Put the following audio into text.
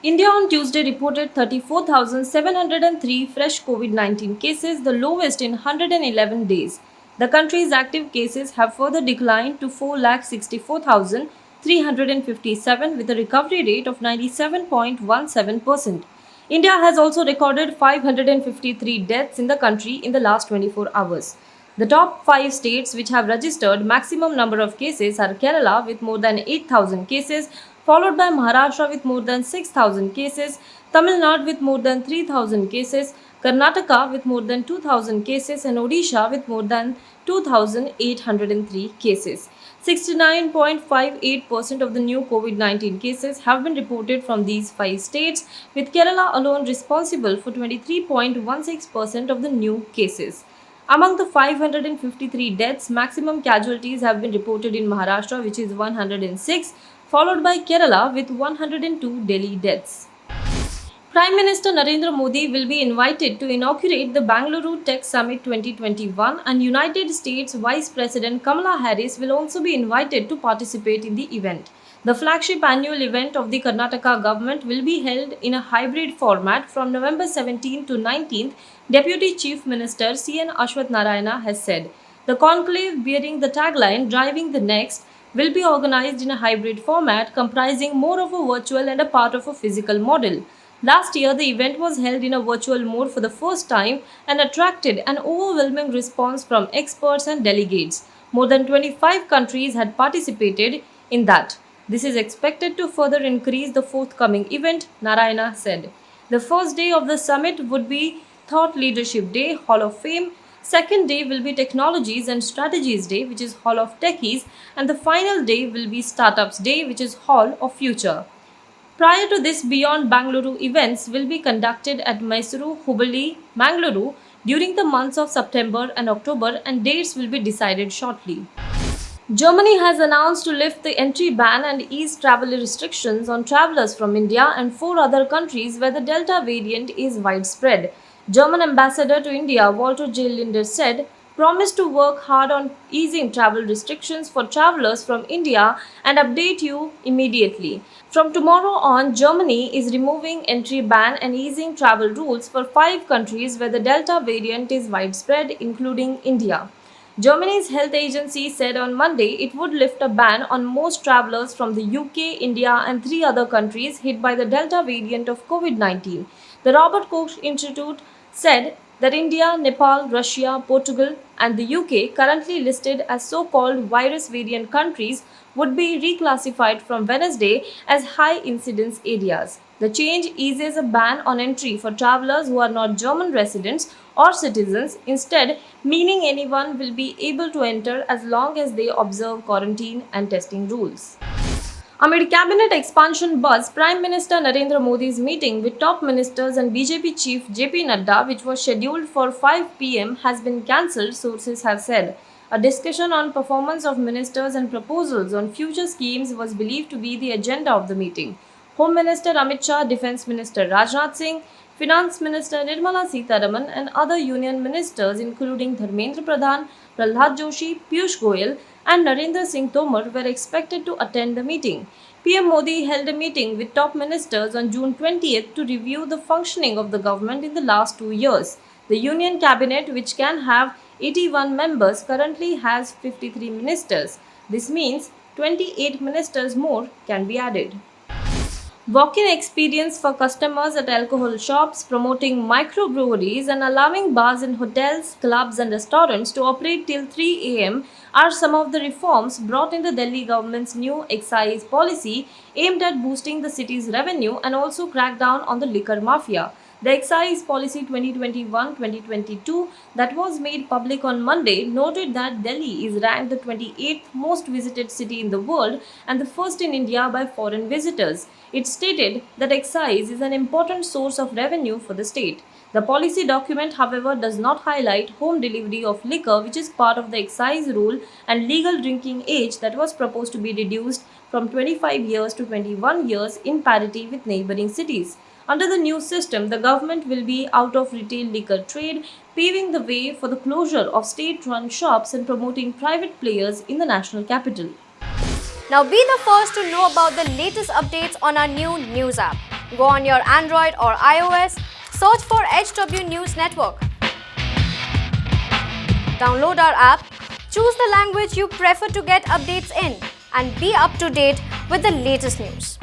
India on Tuesday reported 34,703 fresh COVID-19 cases, the lowest in 111 days. The country's active cases have further declined to 4,64,357 with a recovery rate of 97.17%. India has also recorded 553 deaths in the country in the last 24 hours. The top 5 states which have registered maximum number of cases are Kerala with more than 8,000 cases, followed by Maharashtra with more than 6,000 cases, Tamil Nadu with more than 3,000 cases, Karnataka with more than 2,000 cases, and Odisha with more than 2,803 cases. 69.58% of the new COVID-19 cases have been reported from these 5 states, with Kerala alone responsible for 23.16% of the new cases. Among the 553 deaths, maximum casualties have been reported in Maharashtra, which is 106, followed by Kerala with 102 daily deaths. Prime Minister Narendra Modi will be invited to inaugurate the Bangalore Tech Summit 2021, and United States Vice President Kamala Harris will also be invited to participate in the event. The flagship annual event of the Karnataka government will be held in a hybrid format from November 17 to 19th, Deputy Chief Minister C.N. Ashwath Narayana has said. The conclave, bearing the tagline "Driving the Next," will be organized in a hybrid format comprising more of a virtual and a part of a physical model. Last year, the event was held in a virtual mode for the first time and attracted an overwhelming response from experts and delegates. More than 25 countries had participated in that. This is expected to further increase the forthcoming event, Narayana said. The first day of the summit would be Thought Leadership Day, Hall of Fame. Second day will be Technologies and Strategies Day, which is Hall of Techies, and the final day will be Startups Day, which is Hall of Future. Prior to this, Beyond Bangalore events will be conducted at Mysuru, Hubballi, Mangaluru during the months of September and October, and dates will be decided shortly. Germany has announced to lift the entry ban and ease travel restrictions on travelers from India and 4 other countries where the Delta variant is widespread. German ambassador to India, Walter J. Linder, said, "Promise to work hard on easing travel restrictions for travelers from India and update you immediately." From tomorrow on, Germany is removing entry ban and easing travel rules for 5 countries where the Delta variant is widespread, including India. Germany's health agency said on Monday it would lift a ban on most travelers from the UK, India, and 3 other countries hit by the Delta variant of COVID-19. The Robert Koch Institute said that India, Nepal, Russia, Portugal, and the UK, currently listed as so-called virus variant countries, would be reclassified from Wednesday as high incidence areas. The change eases a ban on entry for travelers who are not German residents or citizens, instead meaning anyone will be able to enter as long as they observe quarantine and testing rules. Amid cabinet expansion buzz, Prime Minister Narendra Modi's meeting with top ministers and BJP chief JP Nadda, which was scheduled for 5 p.m., has been cancelled, sources have said. A discussion on performance of ministers and proposals on future schemes was believed to be the agenda of the meeting. Home Minister Amit Shah, Defence Minister Rajnath Singh, Finance Minister Nirmala Sitharaman, and other union ministers including Dharmendra Pradhan, Prahlad Joshi, Piyush Goyal, and Narendra Singh Tomar were expected to attend the meeting. PM Modi held a meeting with top ministers on June 20th to review the functioning of the government in the last 2 years. The union cabinet, which can have 81 members, currently has 53 ministers. This means 28 ministers more can be added. Walk-in experience for customers at alcohol shops, promoting microbreweries, and allowing bars in hotels, clubs, and restaurants to operate till 3 a.m. are some of the reforms brought in the Delhi government's new excise policy aimed at boosting the city's revenue and also crack down on the liquor mafia. The Excise Policy 2021-2022 that was made public on Monday noted that Delhi is ranked the 28th most visited city in the world and the first in India by foreign visitors. It stated that excise is an important source of revenue for the state. The policy document, however, does not highlight home delivery of liquor, which is part of the excise rule, and legal drinking age that was proposed to be reduced from 25 years to 21 years in parity with neighboring cities. Under the new system, the government will be out of retail liquor trade, paving the way for the closure of state-run shops and promoting private players in the national capital. Now be the first to know about the latest updates on our new news app. Go on your Android or iOS, search for HW News Network. Download our app, choose the language you prefer to get updates in, and be up to date with the latest news.